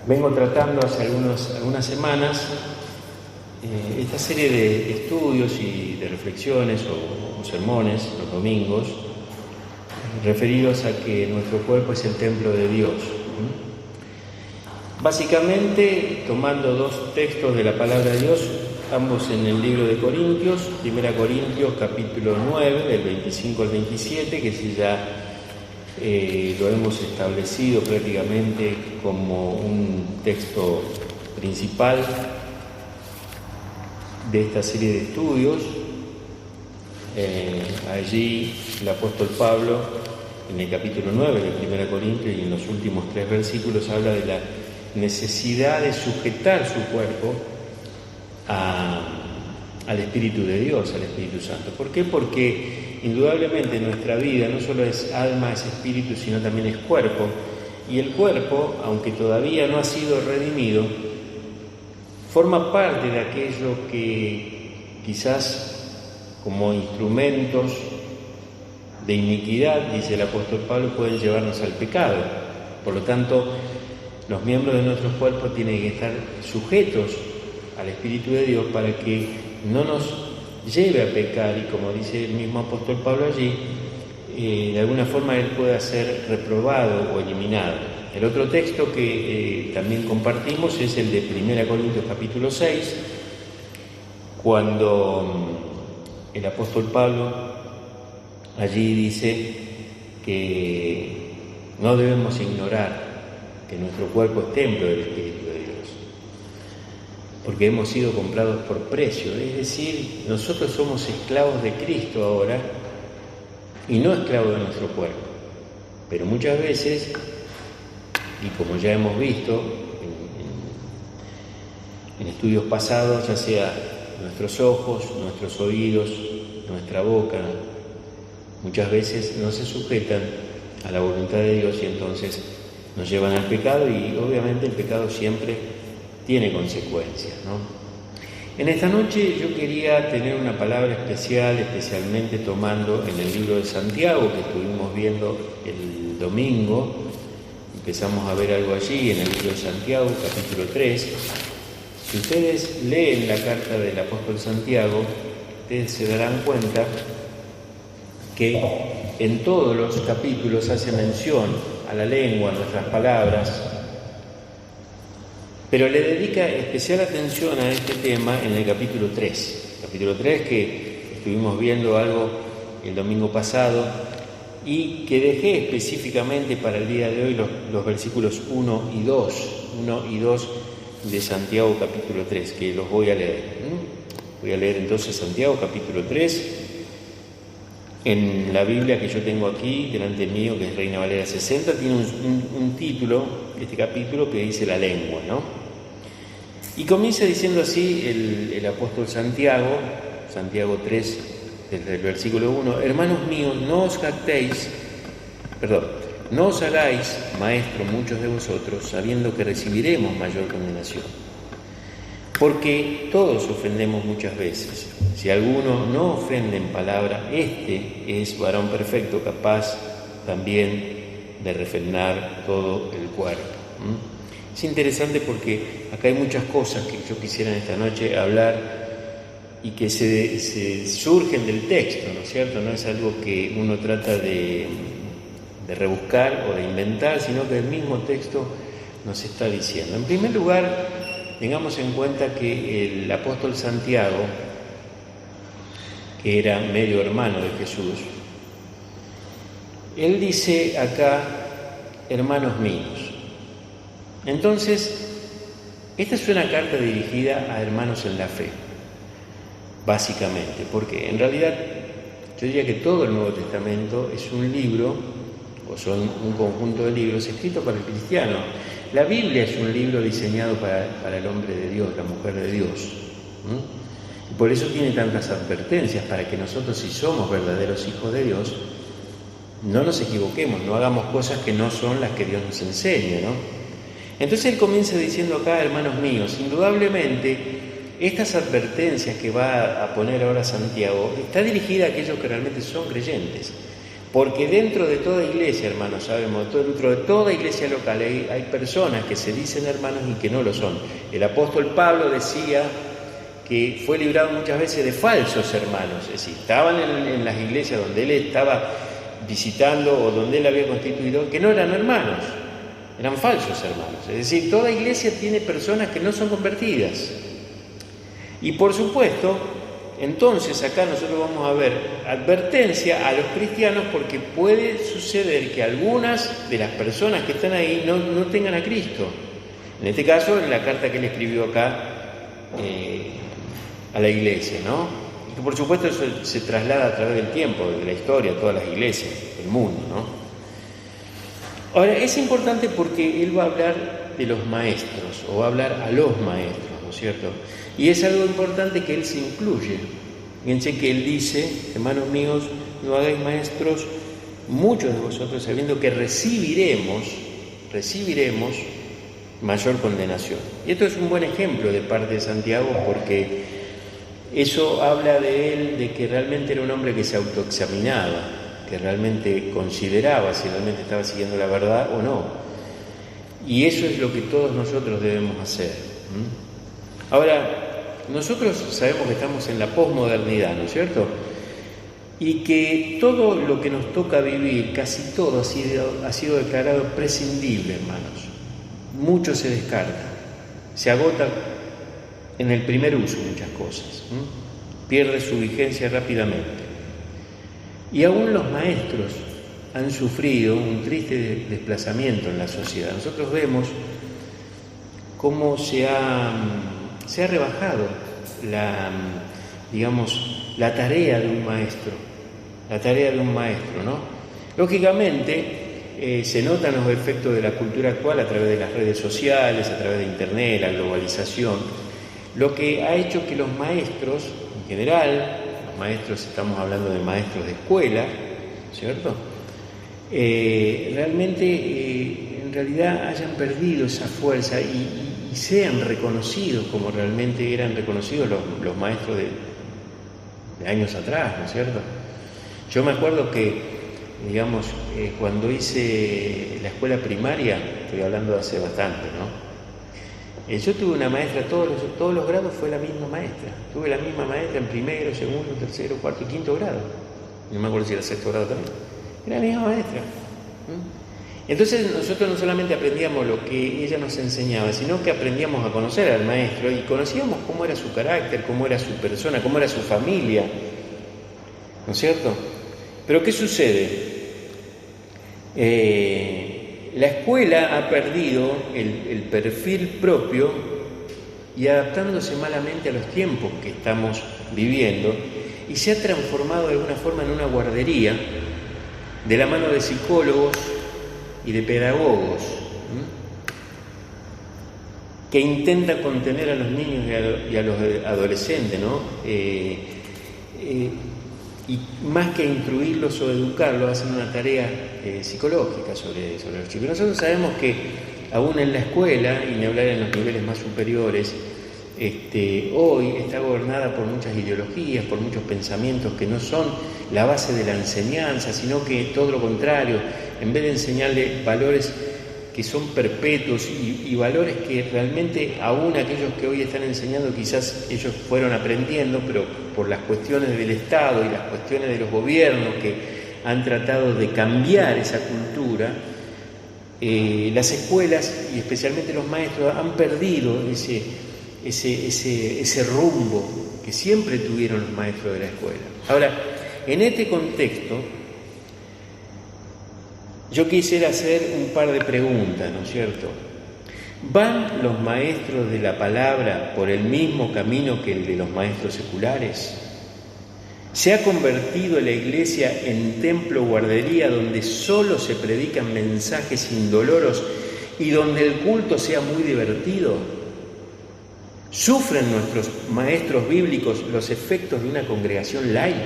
Vengo tratando hace algunas semanas esta serie de estudios y de reflexiones o sermones los domingos referidos a que nuestro cuerpo es el templo de Dios. Básicamente tomando dos textos de la palabra de Dios, ambos en el libro de Corintios, 1 Corintios capítulo 9, del 25 al 27, que si ya lo hemos establecido prácticamente como un texto principal de esta serie de estudios. Allí el apóstol Pablo, en el capítulo 9 de 1 Corintios y en los últimos 3 versículos, habla de la necesidad de sujetar su cuerpo al Espíritu de Dios, al Espíritu Santo. ¿Por qué? Porque indudablemente nuestra vida no solo es alma, es espíritu, sino también es cuerpo. Y el cuerpo, aunque todavía no ha sido redimido, forma parte de aquello que quizás como instrumentos de iniquidad, dice el apóstol Pablo, pueden llevarnos al pecado. Por lo tanto, los miembros de nuestros cuerpos tienen que estar sujetos al Espíritu de Dios para que no nos lleve a pecar y, como dice el mismo apóstol Pablo allí, de alguna forma él pueda ser reprobado o eliminado. El otro texto que también compartimos es el de 1 Corintios capítulo 6, cuando el apóstol Pablo allí dice que no debemos ignorar que nuestro cuerpo es templo del Espíritu de Dios, porque hemos sido comprados por precio. Es decir, nosotros somos esclavos de Cristo ahora y no esclavos de nuestro cuerpo. Pero muchas veces, y como ya hemos visto en estudios pasados, ya sea nuestros ojos, nuestros oídos, nuestra boca, muchas veces no se sujetan a la voluntad de Dios y entonces nos llevan al pecado, y obviamente el pecado siempre tiene consecuencias, ¿no? En esta noche yo quería tener una palabra especial, especialmente tomando en el libro de Santiago, que estuvimos viendo el domingo. Empezamos a ver algo allí en el libro de Santiago, capítulo 3. Si ustedes leen la carta del apóstol Santiago, ustedes se darán cuenta que en todos los capítulos hace mención a la lengua, a nuestras palabras, pero le dedica especial atención a este tema en el capítulo 3. Capítulo 3 que estuvimos viendo algo el domingo pasado y que dejé específicamente para el día de hoy los versículos 1 y 2 de Santiago capítulo 3, que los voy a leer. Voy a leer entonces Santiago capítulo 3 en la Biblia que yo tengo aquí delante mío, que es Reina Valera 60, tiene un título, este capítulo, que dice la lengua, ¿no? Y comienza diciendo así el apóstol Santiago 3, desde el versículo 1: hermanos míos, no os hagáis maestros muchos de vosotros, sabiendo que recibiremos mayor condenación. Porque todos ofendemos muchas veces. Si alguno no ofende en palabra, este es varón perfecto, capaz también de refrenar todo el cuerpo. Es interesante porque acá hay muchas cosas que yo quisiera en esta noche hablar y que se surgen del texto, ¿no es cierto? No es algo que uno trata de rebuscar o de inventar, sino que el mismo texto nos está diciendo. En primer lugar, tengamos en cuenta que el apóstol Santiago, que era medio hermano de Jesús, él dice acá, hermanos míos. Entonces, esta es una carta dirigida a hermanos en la fe, básicamente, porque en realidad yo diría que todo el Nuevo Testamento es un libro, o son un conjunto de libros escritos para el cristiano. La Biblia es un libro diseñado para el hombre de Dios, la mujer de Dios. Y por eso tiene tantas advertencias, para que nosotros, si somos verdaderos hijos de Dios, no nos equivoquemos, no hagamos cosas que no son las que Dios nos enseña, ¿no? Entonces él comienza diciendo acá, hermanos míos, indudablemente estas advertencias que va a poner ahora Santiago está dirigida a aquellos que realmente son creyentes. Porque dentro de toda iglesia, hermanos, sabemos, dentro de toda iglesia local hay personas que se dicen hermanos y que no lo son. El apóstol Pablo decía que fue librado muchas veces de falsos hermanos, es decir, estaban en las iglesias donde él estaba visitando o donde él había constituido, que no eran hermanos, eran falsos hermanos. Es decir, toda iglesia tiene personas que no son convertidas. Y por supuesto, entonces acá nosotros vamos a ver advertencia a los cristianos, porque puede suceder que algunas de las personas que están ahí no tengan a Cristo. En este caso, en la carta que él escribió acá a la iglesia, ¿no? Y que por supuesto eso se traslada a través del tiempo, de la historia, a todas las iglesias del mundo, ¿no? Ahora, es importante porque él va a hablar de los maestros, o va a hablar a los maestros, ¿no es cierto? Y es algo importante que él se incluye. Fíjense que él dice: hermanos míos, no hagáis maestros muchos de vosotros, sabiendo que recibiremos mayor condenación. Y esto es un buen ejemplo de parte de Santiago, porque eso habla de él, de que realmente era un hombre que se autoexaminaba, que realmente consideraba si realmente estaba siguiendo la verdad o no. Y eso es lo que todos nosotros debemos hacer. Ahora, nosotros sabemos que estamos en la posmodernidad, ¿no es cierto? Y que todo lo que nos toca vivir, casi todo ha sido declarado prescindible, hermanos. Mucho se descarta, se agota en el primer uso muchas cosas, pierde su vigencia rápidamente. Y aún los maestros han sufrido un triste desplazamiento en la sociedad. Nosotros vemos cómo se ha rebajado la tarea de un maestro, ¿no? Lógicamente, se notan los efectos de la cultura actual a través de las redes sociales, a través de Internet, la globalización, lo que ha hecho que los maestros, en general, los maestros, estamos hablando de maestros de escuela, ¿cierto?, realmente, en realidad, hayan perdido esa fuerza y sean reconocidos como realmente eran reconocidos los maestros de años atrás, ¿no es cierto? Yo me acuerdo que, cuando hice la escuela primaria, estoy hablando de hace bastante, ¿no? Yo tuve una maestra, todos los grados fue la misma maestra. Tuve la misma maestra en primero, segundo, tercero, cuarto y quinto grado. No me acuerdo si era sexto grado también. Era la misma maestra. Entonces nosotros no solamente aprendíamos lo que ella nos enseñaba, sino que aprendíamos a conocer al maestro y conocíamos cómo era su carácter, cómo era su persona, cómo era su familia, ¿no es cierto? Pero ¿qué sucede? La escuela ha perdido el perfil propio y adaptándose malamente a los tiempos que estamos viviendo, y se ha transformado de alguna forma en una guardería de la mano de psicólogos y de pedagogos que intentan contener a los niños y a los adolescentes, ¿no? Y más que instruirlos o educarlos, hacen una tarea psicológica sobre los chicos. Nosotros sabemos que aún en la escuela, y ni hablar en los niveles más superiores, hoy está gobernada por muchas ideologías, por muchos pensamientos que no son la base de la enseñanza, sino que todo lo contrario, en vez de enseñarle valores que son perpetuos y valores que realmente aún aquellos que hoy están enseñando quizás ellos fueron aprendiendo, pero por las cuestiones del Estado y las cuestiones de los gobiernos que han tratado de cambiar esa cultura, las escuelas y especialmente los maestros han perdido ese rumbo que siempre tuvieron los maestros de la escuela. Ahora, en este contexto, yo quisiera hacer un par de preguntas, ¿no es cierto? ¿Van los maestros de la palabra por el mismo camino que el de los maestros seculares? ¿Se ha convertido la iglesia en templo guardería donde solo se predican mensajes indoloros y donde el culto sea muy divertido? ¿Sufren nuestros maestros bíblicos los efectos de una congregación light?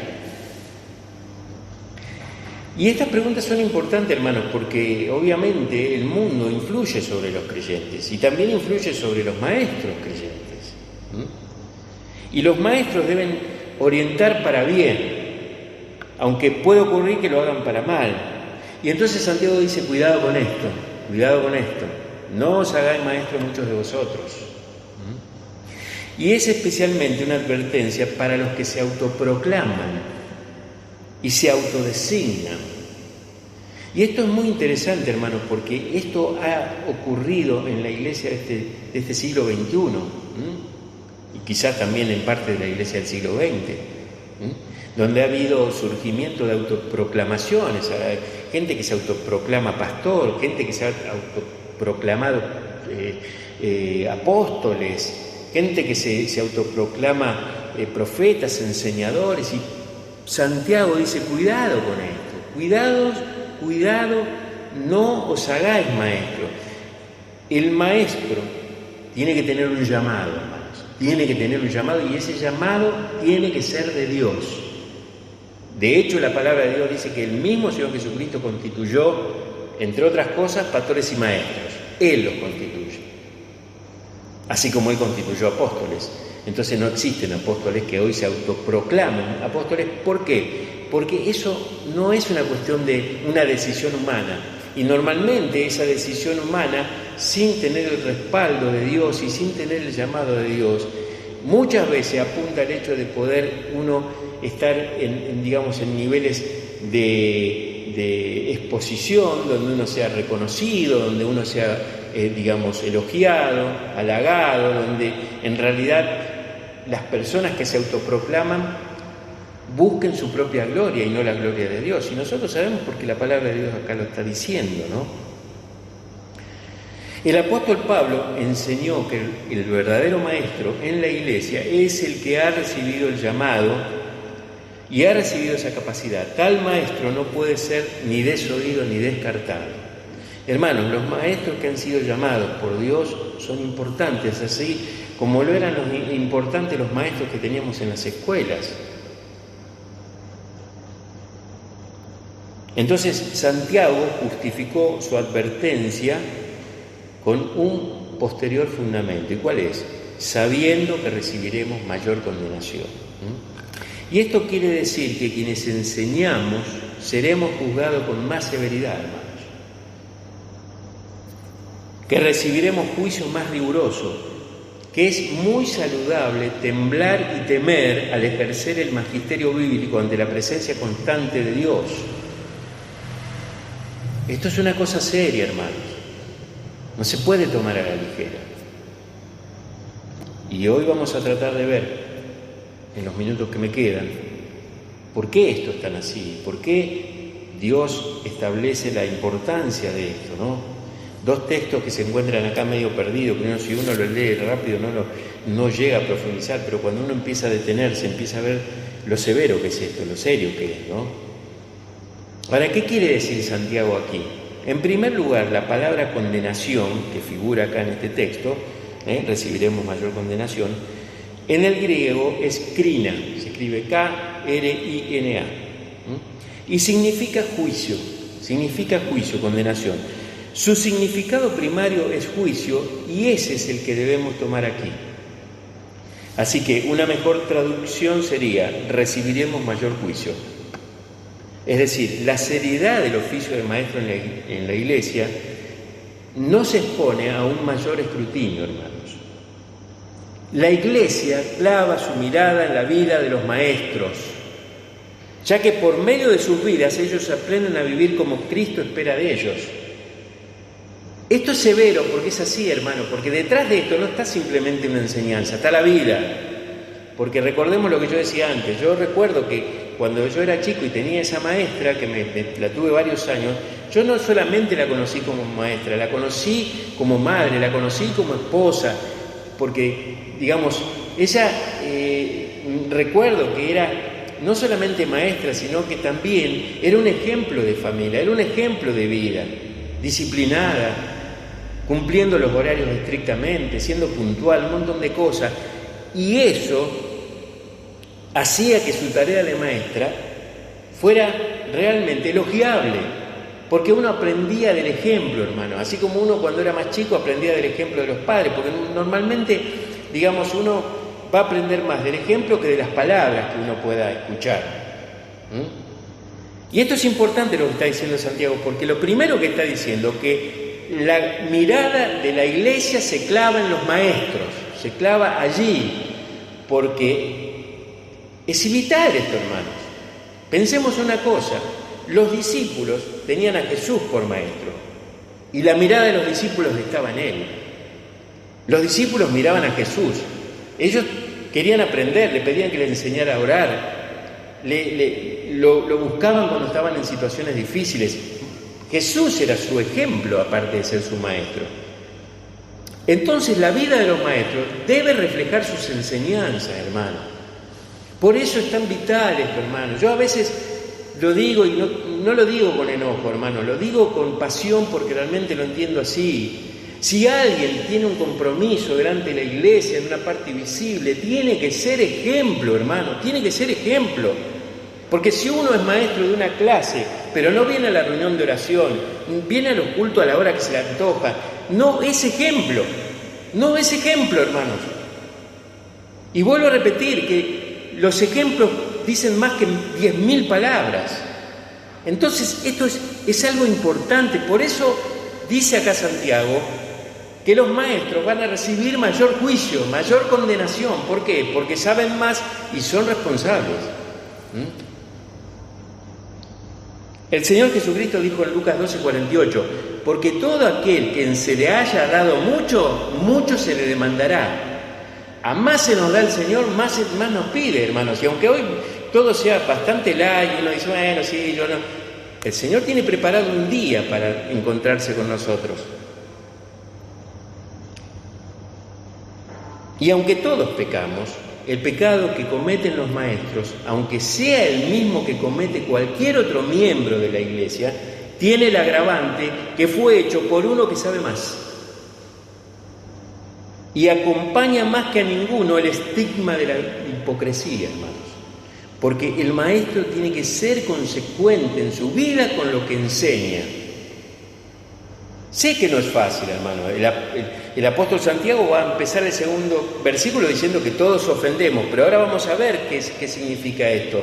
Y estas preguntas son importantes, hermanos, porque obviamente el mundo influye sobre los creyentes y también influye sobre los maestros creyentes. Y los maestros deben orientar para bien, aunque puede ocurrir que lo hagan para mal. Y entonces Santiago dice, cuidado con esto, no os hagáis maestros muchos de vosotros. Y es especialmente una advertencia para los que se autoproclaman y se autodesignan. Y esto es muy interesante, hermanos, porque esto ha ocurrido en la iglesia de este siglo XXI, y quizás también en parte de la iglesia del siglo XX, donde ha habido surgimiento de autoproclamaciones, gente que se autoproclama pastor, gente que se ha autoproclamado apóstoles, gente que se autoproclama profetas, enseñadores, y Santiago dice, cuidado con esto, cuidado, no os hagáis maestros. El maestro tiene que tener un llamado, hermanos, tiene que tener un llamado, y ese llamado tiene que ser de Dios. De hecho, la palabra de Dios dice que el mismo Señor Jesucristo constituyó, entre otras cosas, pastores y maestros. Él los constituye, así como Él constituyó apóstoles. Entonces no existen apóstoles que hoy se autoproclamen apóstoles. ¿Por qué? Porque eso no es una cuestión de una decisión humana. Y normalmente esa decisión humana, sin tener el respaldo de Dios y sin tener el llamado de Dios, muchas veces apunta al hecho de poder uno estar en niveles de exposición, donde uno sea reconocido, donde uno sea, elogiado, halagado, donde en realidad las personas que se autoproclaman busquen su propia gloria y no la gloria de Dios. Y nosotros sabemos porque la palabra de Dios acá lo está diciendo, ¿no? El apóstol Pablo enseñó que el verdadero maestro en la iglesia es el que ha recibido el llamado y ha recibido esa capacidad. Tal maestro no puede ser ni desoído ni descartado. Hermanos, los maestros que han sido llamados por Dios son importantes, así como lo eran importantes los maestros que teníamos en las escuelas. Entonces Santiago justificó su advertencia con un posterior fundamento. ¿Y cuál es? Sabiendo que recibiremos mayor condenación. Y esto quiere decir que quienes enseñamos seremos juzgados con más severidad, hermanos. Que recibiremos juicio más riguroso, que es muy saludable temblar y temer al ejercer el magisterio bíblico ante la presencia constante de Dios. Esto es una cosa seria, hermanos. No se puede tomar a la ligera. Y hoy vamos a tratar de ver, en los minutos que me quedan, por qué esto es tan así, por qué Dios establece la importancia de esto, ¿no? Dos textos que se encuentran acá medio perdidos, que si uno lo lee rápido no llega a profundizar, pero cuando uno empieza a detenerse, empieza a ver lo severo que es esto, lo serio que es, ¿no? Ahora, ¿qué quiere decir Santiago aquí? En primer lugar, la palabra condenación, que figura acá en este texto, recibiremos mayor condenación, en el griego es krina, se escribe K-R-I-N-A, y significa juicio, condenación. Su significado primario es juicio y ese es el que debemos tomar aquí. Así que una mejor traducción sería, recibiremos mayor juicio. Es decir, la seriedad del oficio de maestro en la iglesia no se expone a un mayor escrutinio, hermanos. La iglesia clava su mirada en la vida de los maestros, ya que por medio de sus vidas ellos aprenden a vivir como Cristo espera de ellos. Esto es severo porque es así, hermano, porque detrás de esto no está simplemente una enseñanza, está la vida. Porque recordemos lo que yo decía antes, yo recuerdo que cuando yo era chico y tenía esa maestra, que la tuve varios años, yo no solamente la conocí como maestra, la conocí como madre, la conocí como esposa, porque, digamos, ella, recuerdo que era no solamente maestra, sino que también era un ejemplo de familia, era un ejemplo de vida, disciplinada, cumpliendo los horarios estrictamente, siendo puntual, un montón de cosas, y eso hacía que su tarea de maestra fuera realmente elogiable, porque uno aprendía del ejemplo, hermano, así como uno cuando era más chico aprendía del ejemplo de los padres, porque normalmente, digamos, uno va a aprender más del ejemplo que de las palabras que uno pueda escuchar. Y esto es importante lo que está diciendo Santiago, porque lo primero que está diciendo que la mirada de la iglesia se clava en los maestros, se clava allí, porque es vital esto, hermanos. Pensemos una cosa, los discípulos tenían a Jesús por maestro, y la mirada de los discípulos estaba en Él. Los discípulos miraban a Jesús, ellos querían aprender, le pedían que le enseñara a orar, lo buscaban cuando estaban en situaciones difíciles. Jesús era su ejemplo, aparte de ser su maestro. Entonces la vida de los maestros debe reflejar sus enseñanzas, hermano. Por eso es tan vital esto, hermano. Yo a veces lo digo y no lo digo con enojo, hermano, lo digo con pasión porque realmente lo entiendo así. Si alguien tiene un compromiso delante de la iglesia en una parte visible, tiene que ser ejemplo, hermano, tiene que ser ejemplo. Porque si uno es maestro de una clase, pero no viene a la reunión de oración, viene a los cultos a la hora que se le antoja, no es ejemplo, hermanos. Y vuelvo a repetir que los ejemplos dicen más que 10.000 palabras. Entonces esto es algo importante, por eso dice acá Santiago que los maestros van a recibir mayor juicio, mayor condenación. ¿Por qué? Porque saben más y son responsables. El Señor Jesucristo dijo en Lucas 12:48, porque todo aquel que se le haya dado mucho, mucho se le demandará. A más se nos da el Señor, más nos pide, hermanos. Y aunque hoy todo sea bastante light, y uno dice, bueno, sí, yo no. El Señor tiene preparado un día para encontrarse con nosotros. Y aunque todos pecamos, el pecado que cometen los maestros, aunque sea el mismo que comete cualquier otro miembro de la iglesia, tiene el agravante que fue hecho por uno que sabe más. Y acompaña más que a ninguno el estigma de la hipocresía, hermanos. Porque el maestro tiene que ser consecuente en su vida con lo que enseña. Sé que no es fácil, hermano. El apóstol Santiago va a empezar el segundo versículo diciendo que todos ofendemos, pero ahora vamos a ver qué significa esto.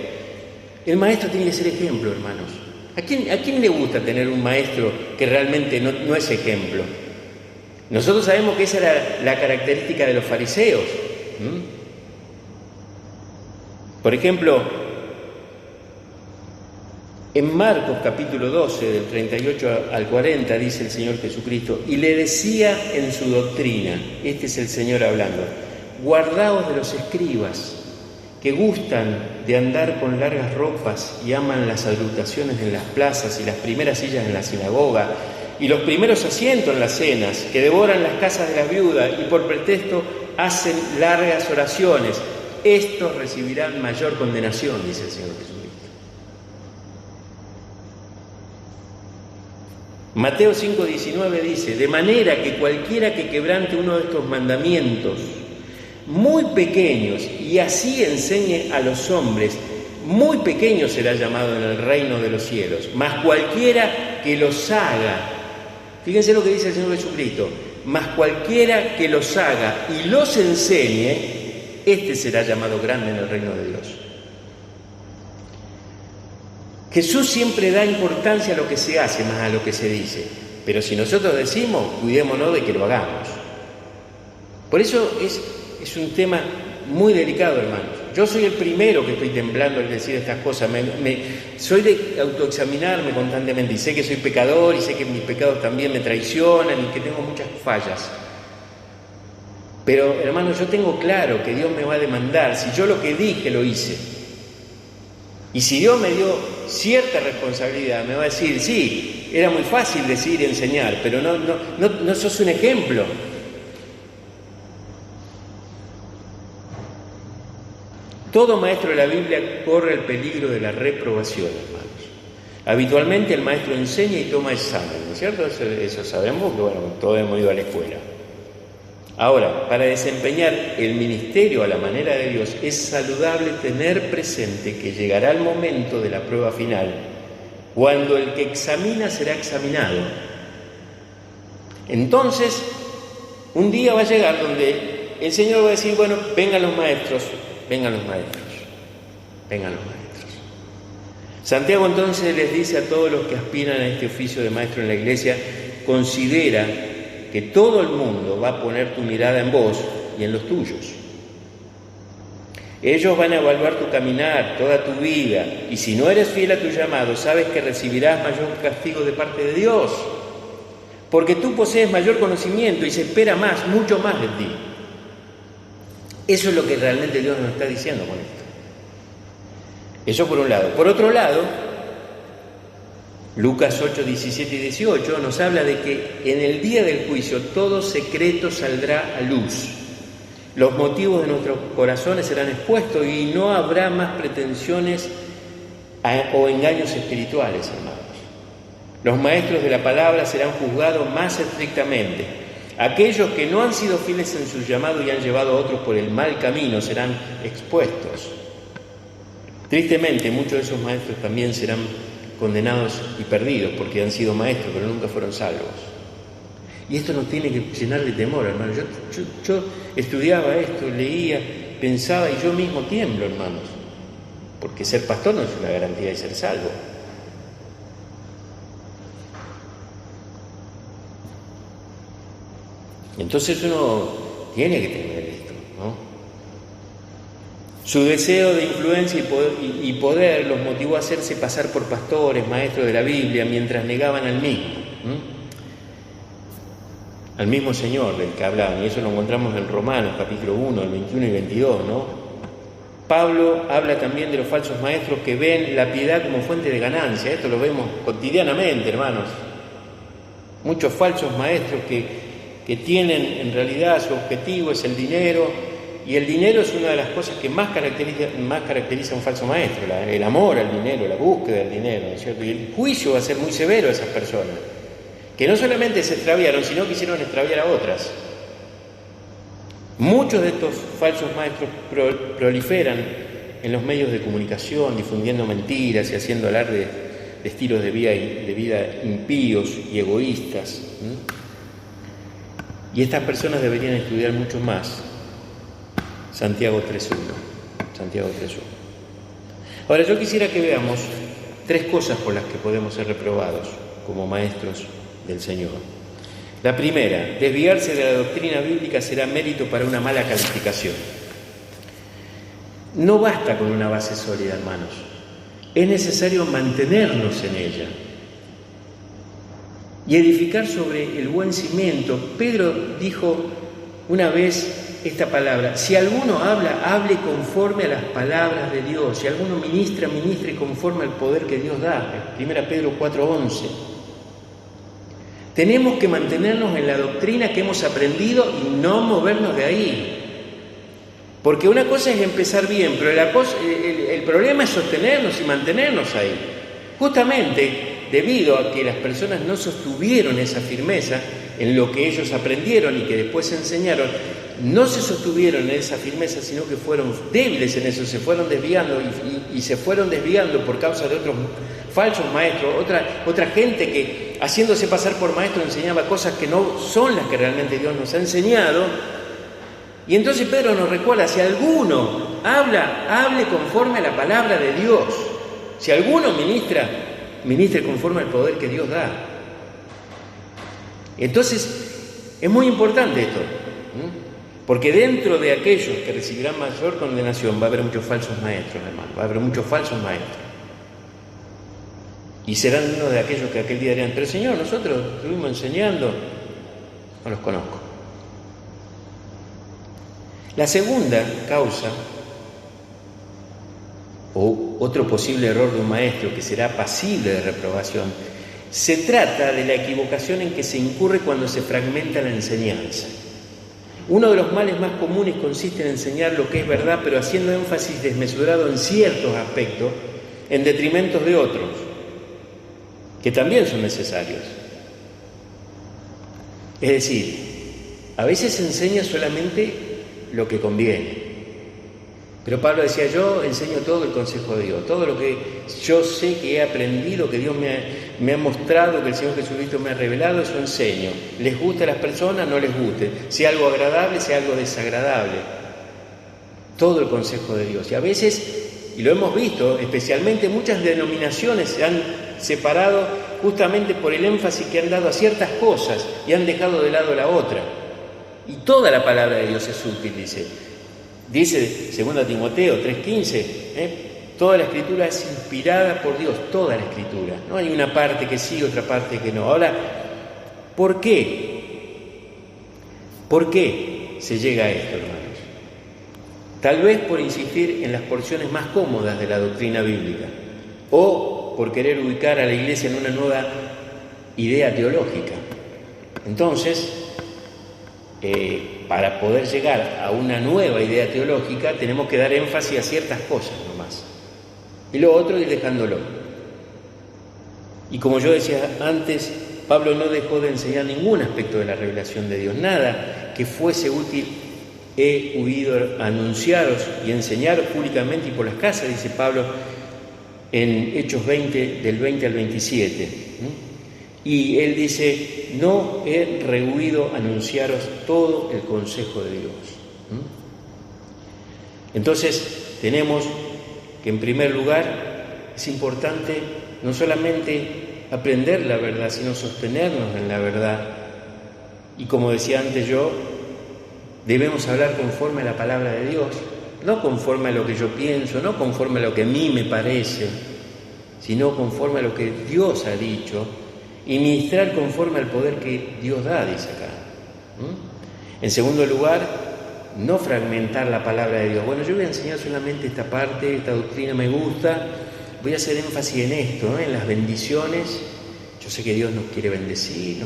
El maestro tiene que ser ejemplo, hermanos. ¿A quién le gusta tener un maestro que realmente no es ejemplo? Nosotros sabemos que esa era la característica de los fariseos. Por ejemplo, en Marcos capítulo 12, del 38 al 40, dice el Señor Jesucristo, y le decía en su doctrina, este es el Señor hablando, guardaos de los escribas, que gustan de andar con largas ropas y aman las salutaciones en las plazas y las primeras sillas en la sinagoga, y los primeros asientos en las cenas, que devoran las casas de las viudas y por pretexto hacen largas oraciones. Estos recibirán mayor condenación, dice el Señor Jesucristo. Mateo 5:19 dice, de manera que cualquiera que quebrante uno de estos mandamientos muy pequeños y así enseñe a los hombres, muy pequeño será llamado en el reino de los cielos, mas cualquiera que los haga, fíjense lo que dice el Señor Jesucristo, mas cualquiera que los haga y los enseñe, este será llamado grande en el reino de Dios. Jesús siempre da importancia a lo que se hace más a lo que se dice, pero si nosotros decimos, cuidémonos de que lo hagamos. Por eso es un tema muy delicado, hermanos. Yo soy el primero que estoy temblando al decir estas cosas. Soy de autoexaminarme constantemente y sé que soy pecador y sé que mis pecados también me traicionan y que tengo muchas fallas. Pero, hermanos, yo tengo claro que Dios me va a demandar si yo lo que dije lo hice. Y si Dios me dio cierta responsabilidad, me va a decir, sí, era muy fácil decir y enseñar, pero no sos un ejemplo. Todo maestro de la Biblia corre el peligro de la reprobación, hermanos. Habitualmente el maestro enseña y toma examen, ¿no es cierto? Eso sabemos, que bueno, todos hemos ido a la escuela. Ahora, para desempeñar el ministerio a la manera de Dios, es saludable tener presente que llegará el momento de la prueba final, cuando el que examina será examinado. Entonces, un día va a llegar donde el Señor va a decir, bueno, vengan los maestros, vengan los maestros, vengan los maestros. Santiago entonces les dice a todos los que aspiran a este oficio de maestro en la iglesia: considera que todo el mundo va a poner tu mirada en vos y en los tuyos. Ellos van a evaluar tu caminar, toda tu vida, y si no eres fiel a tu llamado, sabes que recibirás mayor castigo de parte de Dios, porque tú posees mayor conocimiento y se espera más, mucho más de ti. Eso es lo que realmente Dios nos está diciendo con esto. Eso por un lado. Por otro lado, Lucas 8, 17 y 18 nos habla de que en el día del juicio todo secreto saldrá a luz. Los motivos de nuestros corazones serán expuestos y no habrá más pretensiones o engaños espirituales, hermanos. Los maestros de la palabra serán juzgados más estrictamente. Aquellos que no han sido fieles en su llamado y han llevado a otros por el mal camino serán expuestos. Tristemente, muchos de esos maestros también serán condenados y perdidos porque han sido maestros, pero nunca fueron salvos. Y esto nos tiene que llenar de temor, hermano. Yo estudiaba esto, leía, pensaba y yo mismo tiemblo, hermanos. Porque ser pastor no es una garantía de ser salvo. Entonces uno tiene que tener esto, ¿no? Su deseo de influencia y poder los motivó a hacerse pasar por pastores, maestros de la Biblia, mientras negaban al mismo. Al mismo Señor del que hablaban, y eso lo encontramos en Romanos, capítulo 1, el 21 y 22, ¿no? Pablo habla también de los falsos maestros que ven la piedad como fuente de ganancia. Esto lo vemos cotidianamente, hermanos. Muchos falsos maestros que tienen en realidad su objetivo es el dinero, y el dinero es una de las cosas que más caracteriza a un falso maestro, el amor al dinero, la búsqueda del dinero, ¿no es cierto? Y el juicio va a ser muy severo a esas personas, que no solamente se extraviaron, sino quisieron extraviar a otras. Muchos de estos falsos maestros proliferan en los medios de comunicación, difundiendo mentiras y haciendo alarde de estilos de vida impíos y egoístas. Y estas personas deberían estudiar mucho más Santiago 3.1. Ahora, yo quisiera que veamos tres cosas por las que podemos ser reprobados como maestros del Señor. La primera, desviarse de la doctrina bíblica será mérito para una mala calificación. No basta con una base sólida, hermanos. Es necesario mantenernos en ella y edificar sobre el buen cimiento. Pedro dijo una vez esta palabra: si alguno habla, hable conforme a las palabras de Dios. Si alguno ministra, ministre conforme al poder que Dios da. 1 Pedro 4:11. Tenemos que mantenernos en la doctrina que hemos aprendido y no movernos de ahí. Porque una cosa es empezar bien, pero el problema es sostenernos y mantenernos ahí. Justamente debido a que las personas no sostuvieron esa firmeza en lo que ellos aprendieron y que después enseñaron, no se sostuvieron en esa firmeza, sino que fueron débiles en eso, se fueron desviando y se fueron desviando por causa de otros falsos maestros, otra gente que haciéndose pasar por maestro enseñaba cosas que no son las que realmente Dios nos ha enseñado. Y entonces Pedro nos recuerda: si alguno habla, hable conforme a la palabra de Dios. Si alguno ministre conforme al poder que Dios da. Entonces, es muy importante esto, porque dentro de aquellos que recibirán mayor condenación va a haber muchos falsos maestros, hermano, va a haber muchos falsos maestros. Y serán uno de aquellos que aquel día dirán: pero Señor, nosotros estuvimos enseñando. No los conozco. La segunda causa, o otro posible error de un maestro que será pasible de reprobación, se trata de la equivocación en que se incurre cuando se fragmenta la enseñanza. Uno de los males más comunes consiste en enseñar lo que es verdad, pero haciendo énfasis desmesurado en ciertos aspectos, en detrimento de otros, que también son necesarios. Es decir, a veces se enseña solamente lo que conviene. Pero Pablo decía: yo enseño todo el consejo de Dios, todo lo que yo sé que he aprendido, que Dios me ha mostrado, que el Señor Jesucristo me ha revelado, eso enseño. Les guste a las personas, no les guste, sea algo agradable, sea algo desagradable. Todo el consejo de Dios. Y a veces y lo hemos visto, especialmente muchas denominaciones se han separado justamente por el énfasis que han dado a ciertas cosas y han dejado de lado la otra. Y toda la palabra de Dios es útil, dice 2 Timoteo 3:15, toda la Escritura es inspirada por Dios, toda la Escritura. No hay una parte que sí, otra parte que no. Ahora, ¿por qué? ¿Por qué se llega a esto, hermanos? Tal vez por insistir en las porciones más cómodas de la doctrina bíblica, o por querer ubicar a la Iglesia en una nueva idea teológica. Entonces, para poder llegar a una nueva idea teológica, tenemos que dar énfasis a ciertas cosas nomás. Y lo otro ir dejándolo. Y como yo decía antes, Pablo no dejó de enseñar ningún aspecto de la revelación de Dios, nada que fuese útil. He huido a anunciaros y enseñaros públicamente y por las casas, dice Pablo en Hechos 20, del 20 al 27. Y él dice, no he rehuido anunciaros todo el consejo de Dios. Entonces, tenemos que en primer lugar es importante no solamente aprender la verdad, sino sostenernos en la verdad. Y como decía antes yo, debemos hablar conforme a la palabra de Dios, no conforme a lo que yo pienso, no conforme a lo que a mí me parece, sino conforme a lo que Dios ha dicho y ministrar conforme al poder que Dios da, dice acá. En segundo lugar, no fragmentar la palabra de Dios. Bueno, yo voy a enseñar solamente esta parte, esta doctrina me gusta, voy a hacer énfasis en esto, en las bendiciones. Yo sé que Dios nos quiere bendecir.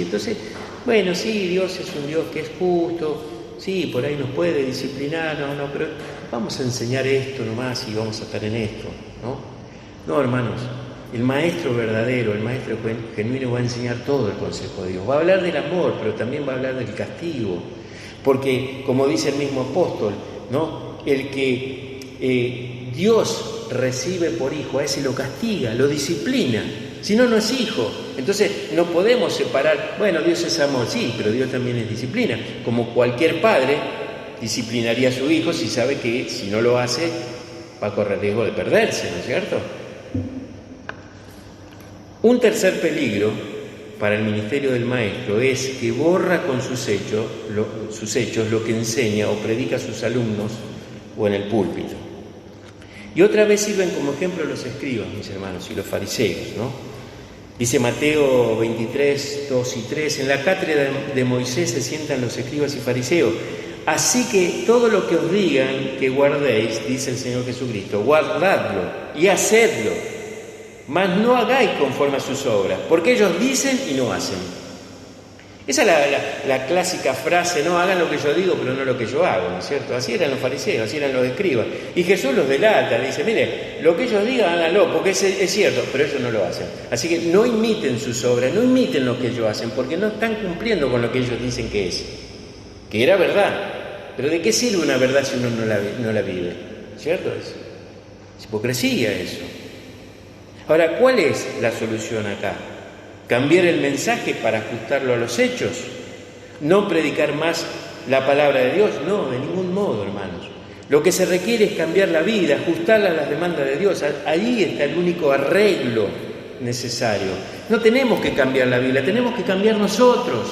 Entonces, bueno, sí, Dios es un Dios que es justo, sí, por ahí nos puede disciplinar, pero vamos a enseñar esto nomás y vamos a estar en esto, ¿no? No, hermanos, el maestro verdadero, el maestro genuino va a enseñar todo el consejo de Dios. Va a hablar del amor, pero también va a hablar del castigo. Porque, como dice el mismo apóstol, ¿no? El que Dios recibe por hijo, a ese lo castiga, lo disciplina. Si no, no es hijo. Entonces no podemos separar, bueno, Dios es amor, sí, pero Dios también es disciplina. Como cualquier padre disciplinaría a su hijo si sabe que si no lo hace va a correr riesgo de perderse, ¿no es cierto? Un tercer peligro para el ministerio del maestro es que borra con sus hechos lo que enseña o predica a sus alumnos o en el púlpito. Y otra vez sirven como ejemplo los escribas, mis hermanos, y los fariseos, ¿no? Dice Mateo 23, 2 y 3, en la cátedra de Moisés se sientan los escribas y fariseos. Así que todo lo que os digan que guardéis, dice el Señor Jesucristo, guardadlo y hacedlo, mas no hagáis conforme a sus obras, porque ellos dicen y no hacen. Esa es la clásica frase, no hagan lo que yo digo, pero no lo que yo hago, ¿no es cierto? Así eran los fariseos, así eran los escribas. Y Jesús los delata, le dice, mire, lo que ellos digan, háganlo, porque es cierto, pero ellos no lo hacen. Así que no imiten sus obras, no imiten lo que ellos hacen, porque no están cumpliendo con lo que ellos dicen que es. Que era verdad. Pero ¿de qué sirve una verdad si uno no la vive? ¿Cierto? Es hipocresía eso. Ahora, ¿cuál es la solución acá? ¿Cambiar el mensaje para ajustarlo a los hechos? ¿No predicar más la palabra de Dios? No, de ningún modo, hermanos. Lo que se requiere es cambiar la vida, ajustarla a las demandas de Dios. Ahí está el único arreglo necesario. No tenemos que cambiar la Biblia, tenemos que cambiar nosotros.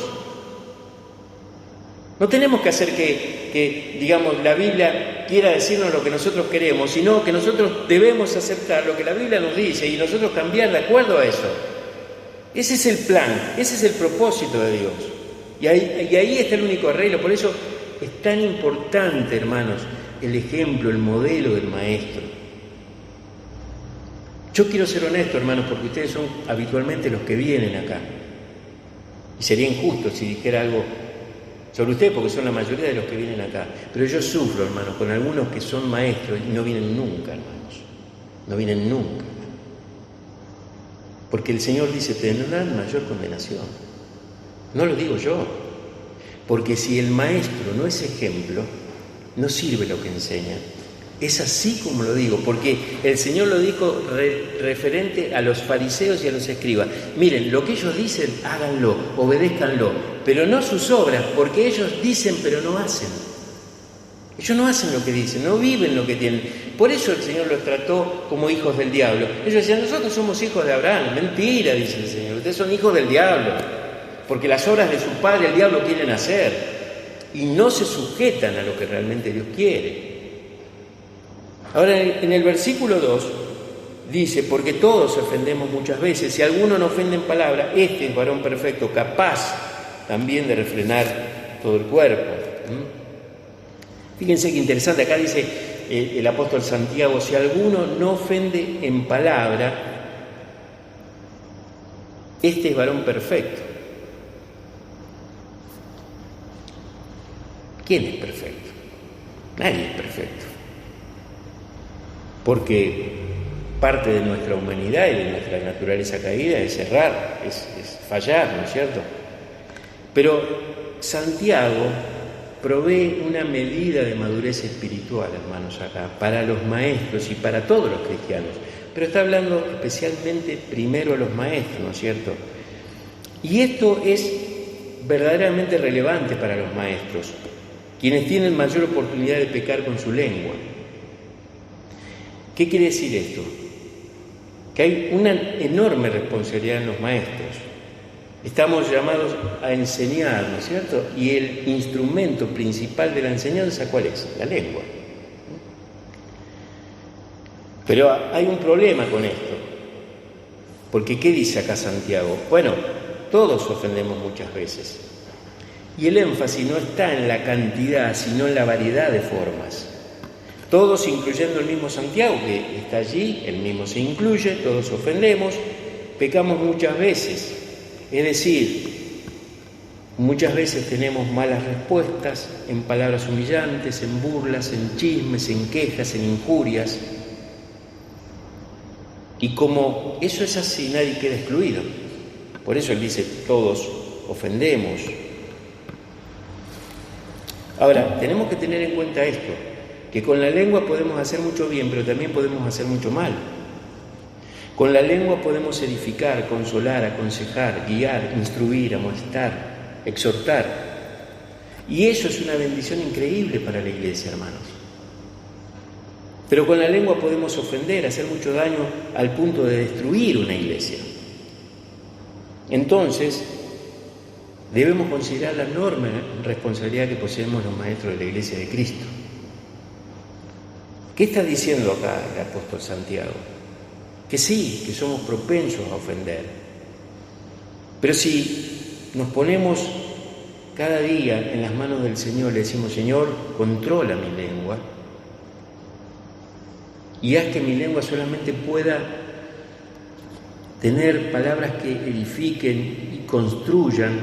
No tenemos que hacer que, digamos, la Biblia quiera decirnos lo que nosotros queremos, sino que nosotros debemos aceptar lo que la Biblia nos dice y nosotros cambiar de acuerdo a eso. Ese es el plan, ese es el propósito de Dios. Y ahí está el único arreglo. Por eso es tan importante, hermanos, el ejemplo, el modelo del maestro. Yo quiero ser honesto, hermanos, porque ustedes son habitualmente los que vienen acá. Y sería injusto si dijera algo sobre ustedes, porque son la mayoría de los que vienen acá. Pero yo sufro, hermanos, con algunos que son maestros y no vienen nunca, hermanos. No vienen nunca. Porque el Señor dice, tendrán mayor condenación. No lo digo yo. Porque si el maestro no es ejemplo, no sirve lo que enseña. Es así como lo digo, porque el Señor lo dijo referente a los fariseos y a los escribas. Miren, lo que ellos dicen, háganlo, obedézcanlo, pero no sus obras, porque ellos dicen pero no hacen. Ellos no hacen lo que dicen, no viven lo que tienen. Por eso el Señor los trató como hijos del diablo. Ellos decían, nosotros somos hijos de Abraham. Mentira, dice el Señor, ustedes son hijos del diablo, porque las obras de su padre el diablo quieren hacer y no se sujetan a lo que realmente Dios quiere. Ahora, en el versículo 2 dice, porque todos ofendemos muchas veces, si alguno no ofende en palabra, este es varón perfecto, capaz también de refrenar todo el cuerpo. Fíjense qué interesante, acá dice el apóstol Santiago, si alguno no ofende en palabra, este es varón perfecto. ¿Quién es perfecto? Nadie es perfecto. Porque parte de nuestra humanidad y de nuestra naturaleza caída es errar, es fallar, ¿no es cierto? Pero Santiago provee una medida de madurez espiritual, hermanos, acá, para los maestros y para todos los cristianos. Pero está hablando especialmente primero a los maestros, ¿no es cierto? Y esto es verdaderamente relevante para los maestros, quienes tienen mayor oportunidad de pecar con su lengua. ¿Qué quiere decir esto? Que hay una enorme responsabilidad en los maestros. Estamos llamados a enseñar, ¿no es cierto? Y el instrumento principal de la enseñanza, ¿cuál es? La lengua. Pero hay un problema con esto. Porque ¿qué dice acá Santiago? Bueno, todos ofendemos muchas veces. Y el énfasis no está en la cantidad, sino en la variedad de formas. Todos, incluyendo el mismo Santiago, que está allí, él mismo se incluye, todos ofendemos, pecamos muchas veces. Es decir, muchas veces tenemos malas respuestas en palabras humillantes, en burlas, en chismes, en quejas, en injurias. Y como eso es así, nadie queda excluido. Por eso él dice, todos ofendemos. Ahora, tenemos que tener en cuenta esto, que con la lengua podemos hacer mucho bien, pero también podemos hacer mucho mal. Con la lengua podemos edificar, consolar, aconsejar, guiar, instruir, amonestar, exhortar. Y eso es una bendición increíble para la iglesia, hermanos. Pero con la lengua podemos ofender, hacer mucho daño al punto de destruir una iglesia. Entonces, debemos considerar la enorme responsabilidad que poseemos los maestros de la iglesia de Cristo. ¿Qué está diciendo acá el apóstol Santiago? Que sí, que somos propensos a ofender. Pero si nos ponemos cada día en las manos del Señor, le decimos, Señor, controla mi lengua y haz que mi lengua solamente pueda tener palabras que edifiquen y construyan,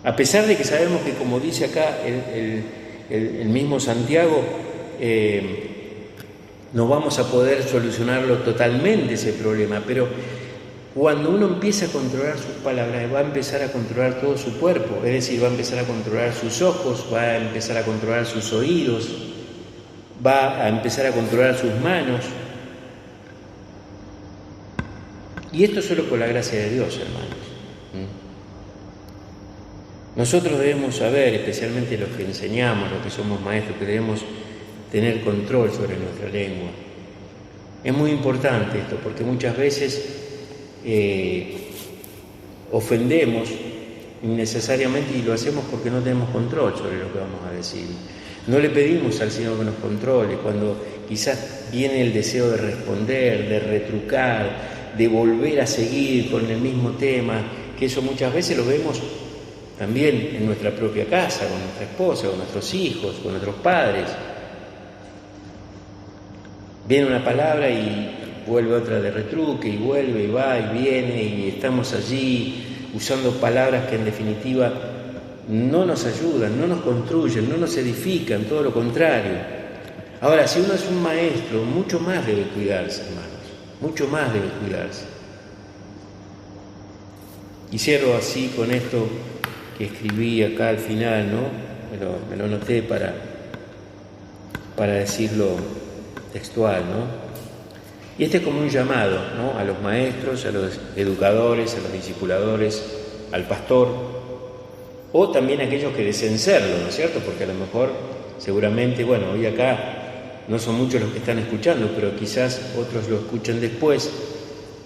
a pesar de que sabemos que, como dice acá el mismo Santiago, no vamos a poder solucionarlo totalmente ese problema, pero cuando uno empieza a controlar sus palabras, va a empezar a controlar todo su cuerpo, es decir, va a empezar a controlar sus ojos, va a empezar a controlar sus oídos, va a empezar a controlar sus manos. Y esto solo por la gracia de Dios, hermanos. Nosotros debemos saber, especialmente los que enseñamos, los que somos maestros, que debemos tener control sobre nuestra lengua. Es muy importante esto, porque muchas veces ofendemos innecesariamente y lo hacemos porque no tenemos control sobre lo que vamos a decir. No le pedimos al Señor que nos controle cuando quizás viene el deseo de responder, de retrucar, de volver a seguir con el mismo tema, que eso muchas veces lo vemos también en nuestra propia casa, con nuestra esposa, con nuestros hijos, con nuestros padres. Viene una palabra y vuelve otra de retruque, y vuelve, y va, y viene, y estamos allí usando palabras que en definitiva no nos ayudan, no nos construyen, no nos edifican, todo lo contrario. Ahora, si uno es un maestro, mucho más debe cuidarse, hermanos, mucho más debe cuidarse. Y cierro así con esto que escribí acá al final, ¿no? Me lo anoté para decirlo textual, ¿no? Y este es como un llamado, ¿no? A los maestros, a los educadores, a los discipuladores, al pastor, o también a aquellos que deseen serlo, ¿no es cierto? Porque a lo mejor, seguramente, bueno, hoy acá no son muchos los que están escuchando, pero quizás otros lo escuchen después,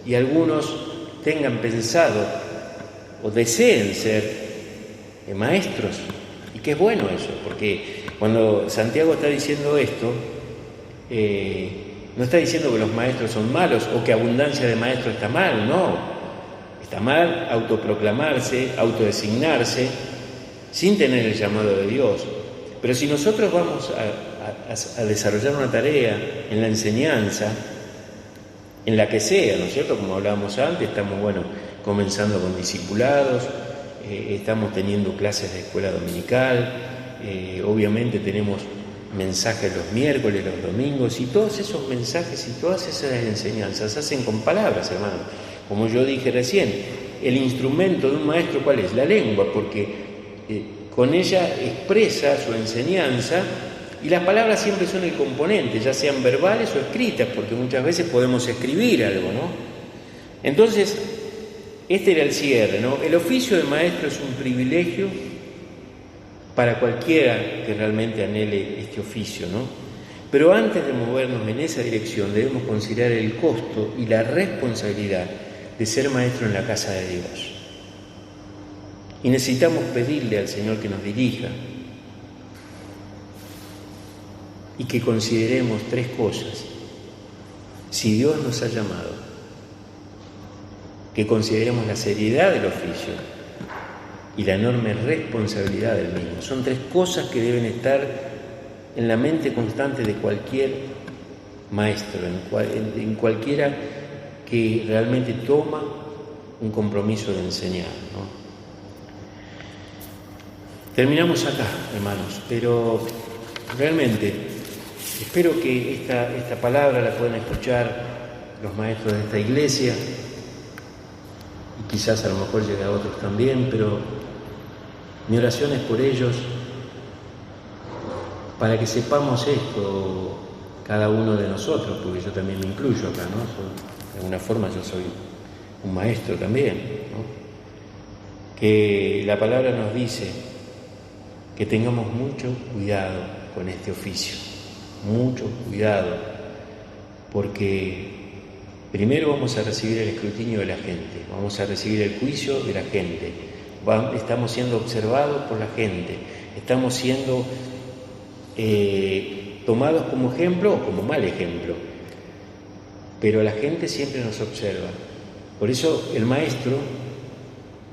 y algunos tengan pensado o deseen ser maestros, y que es bueno eso, porque cuando Santiago está diciendo esto, no está diciendo que los maestros son malos o que abundancia de maestros está mal, no. Está mal autoproclamarse, autodesignarse, sin tener el llamado de Dios. Pero si nosotros vamos a desarrollar una tarea en la enseñanza, en la que sea, ¿no es cierto? Como hablábamos antes, estamos, comenzando con discipulados, estamos teniendo clases de escuela dominical, obviamente tenemos mensajes los miércoles, los domingos, y todos esos mensajes y todas esas enseñanzas se hacen con palabras, hermano. Como yo dije recién, el instrumento de un maestro, ¿cuál es? La lengua, porque con ella expresa su enseñanza, y las palabras siempre son el componente, ya sean verbales o escritas, porque muchas veces podemos escribir algo, ¿no? Entonces, este era el cierre, ¿no? El oficio de maestro es un privilegio para cualquiera que realmente anhele este oficio, ¿no? Pero antes de movernos en esa dirección, debemos considerar el costo y la responsabilidad de ser maestro en la casa de Dios. Y necesitamos pedirle al Señor que nos dirija y que consideremos tres cosas. Si Dios nos ha llamado, que consideremos la seriedad del oficio y la enorme responsabilidad del mismo. Son tres cosas que deben estar en la mente constante de cualquier maestro, en cualquiera que realmente toma un compromiso de enseñar, ¿no? Terminamos acá, hermanos, pero realmente espero que esta palabra la puedan escuchar los maestros de esta iglesia, y quizás a lo mejor llegue a otros también, pero mi oración es por ellos, para que sepamos esto, cada uno de nosotros, porque yo también me incluyo acá, ¿no? De alguna forma yo soy un maestro también, ¿no? Que la palabra nos dice que tengamos mucho cuidado con este oficio, mucho cuidado, porque primero vamos a recibir el escrutinio de la gente, vamos a recibir el juicio de la gente, estamos siendo observados por la gente, estamos siendo tomados como ejemplo o como mal ejemplo, pero la gente siempre nos observa. Por eso el maestro,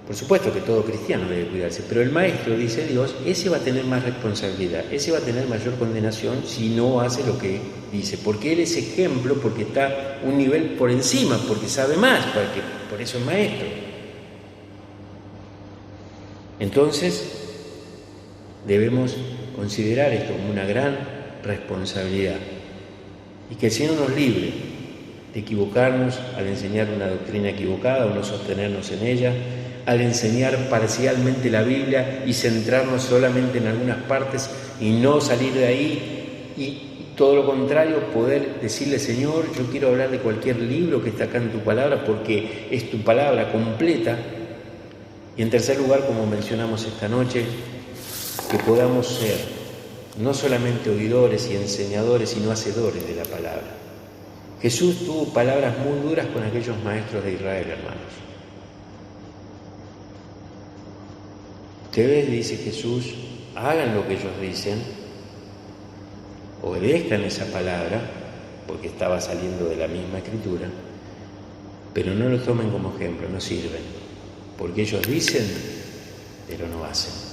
por supuesto que todo cristiano debe cuidarse, pero el maestro, dice Dios, ese va a tener más responsabilidad, ese va a tener mayor condenación si no hace lo que dice, porque él es ejemplo, porque está un nivel por encima, porque sabe más, porque por eso es maestro. Entonces, debemos considerar esto como una gran responsabilidad, y que el Señor nos libre de equivocarnos al enseñar una doctrina equivocada o no sostenernos en ella, al enseñar parcialmente la Biblia y centrarnos solamente en algunas partes y no salir de ahí, y todo lo contrario, poder decirle: Señor, yo quiero hablar de cualquier libro que está acá en tu palabra porque es tu palabra completa. Y en tercer lugar, como mencionamos esta noche, que podamos ser no solamente oidores y enseñadores, sino hacedores de la palabra. Jesús tuvo palabras muy duras con aquellos maestros de Israel, hermanos. Ustedes, dice Jesús, hagan lo que ellos dicen, obedezcan esa palabra, porque estaba saliendo de la misma escritura, pero no lo tomen como ejemplo, no sirven, porque ellos dicen, pero no hacen.